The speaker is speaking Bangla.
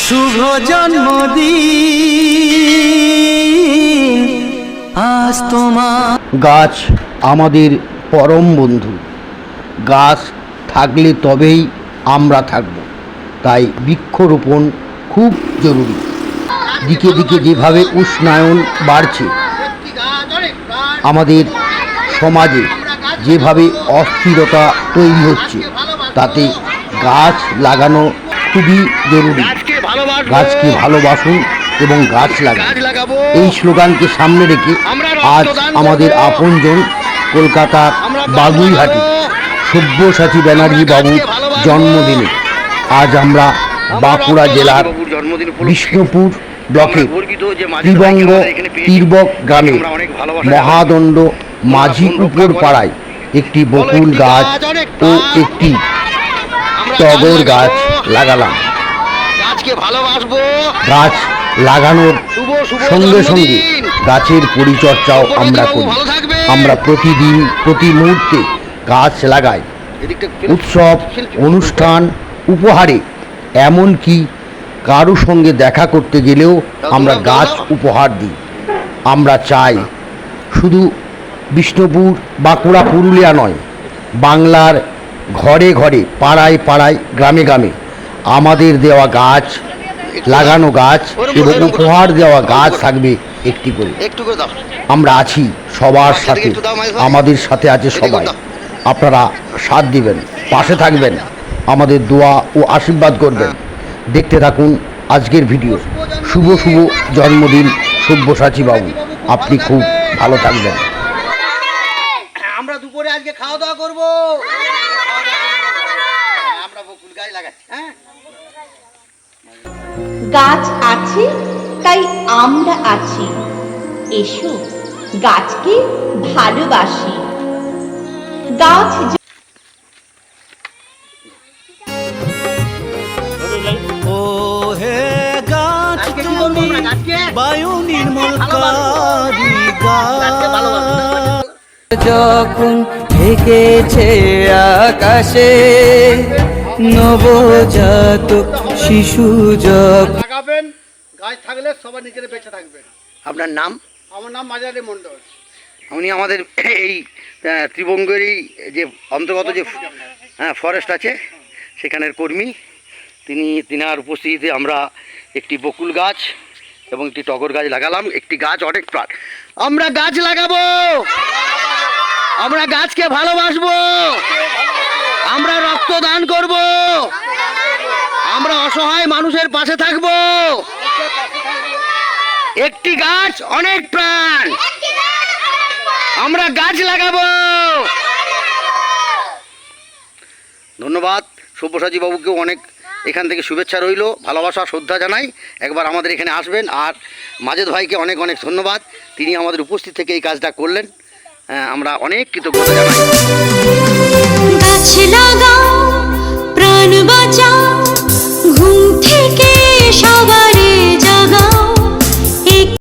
শুভ জন্মদিন আজ তোমার। গাছ আমাদের পরম বন্ধু। গাছ থাকলে তবেই আমরা থাকব। তাই বৃক্ষরোপণ খুব জরুরি। দিকে দিকে যেভাবে উষ্ণায়ন বাড়ছে, আমাদের সমাজে যেভাবে অস্থিরতা তৈরি হচ্ছে, তাতে গাছ লাগানো খুবই জরুরি। গাছকে ভালোবাসুন এবং গাছ লাগান, এই স্লোগানকে সামনে রেখে আজ আমাদের আপনজন কলকাতার বাগুইহাটি সব্যসাচী ব্যানার্জি বাবুর জন্মদিনে আজ আমরা বাঁকুড়া জেলার বিষ্ণুপুর ব্লকের ত্রিবঙ্গ তীর্বক গ্রামে মহাদণ্ড মাঝি উপর পাড়ায় একটি বকুল গাছ ও একটি টগর গাছ লাগালাম। গাছ লাগানোর সঙ্গে সঙ্গে গাছের পরিচর্যাও আমরা করি। আমরা প্রতিদিন প্রতি মুহূর্তে গাছ লাগাই। উৎসব, অনুষ্ঠান, উপহারে, এমনকি কারো সঙ্গে দেখা করতে গেলেও আমরা গাছ উপহার দিই। আমরা চাই শুধু বিষ্ণুপুর, বাঁকুড়া, পুরুলিয়া নয়, বাংলার ঘরে ঘরে, পাড়ায় পাড়ায়, গ্রামে গ্রামে আমাদের দেওয়া গাছ, লাগানো গাছ এবং উপহার দেওয়া গাছ থাকবে একটি করে। আমরা আছি সবার সাথে, আমাদের সাথে আছে সবাই। আপনারা সাথ দিবেন, পাশে থাকবেন, আমাদের দোয়া ও আশীর্বাদ করবেন। দেখতে থাকুন আজকের ভিডিও। শুভ শুভ জন্মদিন সব্যসাচী বাবু, আপনি খুব ভালো থাকবেন। আমরা দুপুরে আজকে খাওয়া দাওয়া করবো। আমরা বকুল গাছ লাগাচ্ছি। গাছ আছে তাই আমরা আছি। এসো গাছকে ভালোবাসি। গাছ ও হে গাছ তুমি বায়ু নির্মলকারী গাছ, যখন থেকেছে আকাশে নবজাতক শিশু যখন। লাগাবেন, গাছ থাকলে সবার নিজের বেঁচে থাকবেন। আপনার নাম? আমার নাম মাজারি মণ্ডল। উনি আমাদের এই ত্রিবঙ্গেরই যে অন্তর্গত যে ফরেস্ট আছে সেখানের কর্মী। তিনার উপস্থিতিতে আমরা একটি বকুল গাছ এবং একটি টগর গাছ লাগালাম। একটি গাছ অনেক প্রাণ। আমরা গাছ লাগাবো, আমরা গাছকে ভালোবাসবো, আমরা রক্তদান করব, আমরা অসহায় মানুষের পাশে থাকব। একটি গাছ অনেক প্রাণ, আমরা গাছ লাগাবো। ধন্যবাদ। সব্যসাচী বাবুকেও অনেক এখান থেকে শুভেচ্ছা রইল, ভালোবাসা, শ্রদ্ধা জানাই। একবার আমাদের এখানে আসবেন। আর মাজেদ ভাইকে অনেক অনেক ধন্যবাদ, তিনি আমাদের উপস্থিত থেকে এই কাজটা করলেন। আমরা অনেক কৃতজ্ঞতা জানাই।